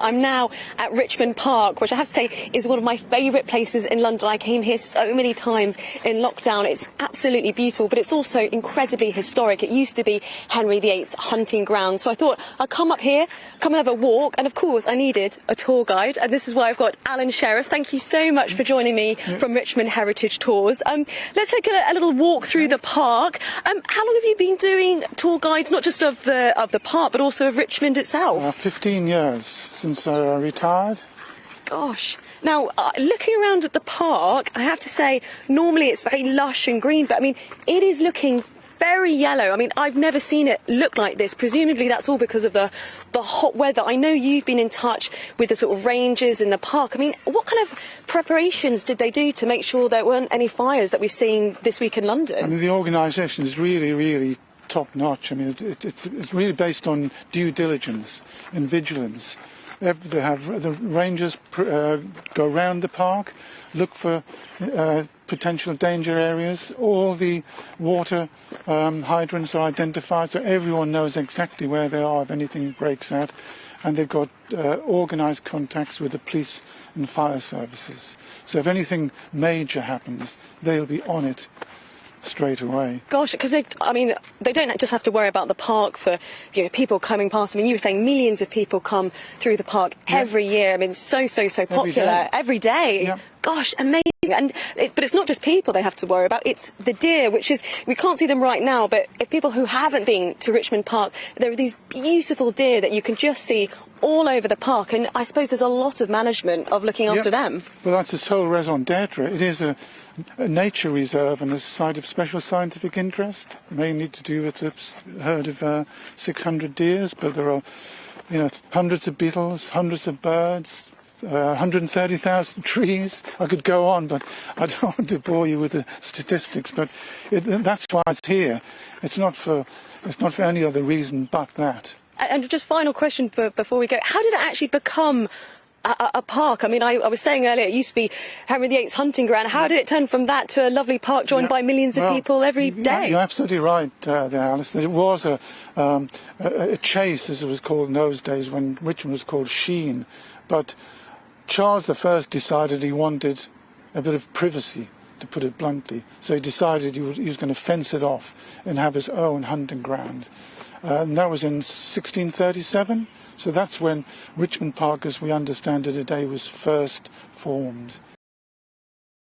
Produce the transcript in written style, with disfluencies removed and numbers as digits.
I'm now at Richmond Park, which I have to say is one of my favourite places in London. I came here so many times in lockdown. It's absolutely beautiful, but it's also incredibly historic. It used to be Henry VIII's hunting ground. So I thought I'd come up here, come and have a walk. And of course, I needed a tour guide. And this is why I've got Alan Sheriff. Thank you so much for joining me from Richmond Heritage Tours. Let's take a little walk through the park. How long have you been doing tour guides, not just of the park, but also of Richmond itself? 15 years since I retired. Gosh. Now, looking around at the park, I have to say, normally it's very lush and green, but I mean, it is looking very yellow. I mean, I've never seen it look like this. Presumably that's all because of the hot weather. I know you've been in touch with the sort of rangers in the park. I mean, what kind of preparations did they do to make sure there weren't any fires that we've seen this week in London? I mean, the organisation is really top notch. I mean, it's really based on due diligence and vigilance. They have the rangers go around the park, look for potential danger areas. All the water hydrants are identified, so everyone knows exactly where they are if anything breaks out. And they've got organised contacts with the police and fire services. So if anything major happens, they'll be on it straight away. Gosh, because they don't just have to worry about the park for people coming past. I mean, you were saying millions of people come through the park every year. I mean, so popular every day. Yeah. Gosh, amazing. But it's not just people they have to worry about, it's the deer, which is, we can't see them right now, but if people who haven't been to Richmond Park, there are these beautiful deer that you can just see all over the park, and I suppose there's a lot of management of looking after them. Well, that's the sole raison d'etre. It is a nature reserve and a site of special scientific interest, mainly to do with the herd of 600 deers, but there are hundreds of beetles, hundreds of birds, 130,000 trees. I could go on, but I don't want to bore you with the statistics. But that's why it's here. It's not for any other reason but that. And just final question before we go: how did it actually become a park? I mean, I was saying earlier it used to be Henry VIII's hunting ground. How did it turn from that to a lovely park joined by millions of people every day? You're absolutely right there, Alice. That it was a chase, as it was called in those days, when Richmond was called Sheen. But Charles I decided he wanted a bit of privacy, to put it bluntly. So he decided he was going to fence it off and have his own hunting ground. And that was in 1637. So that's when Richmond Park, as we understand it today, was first formed.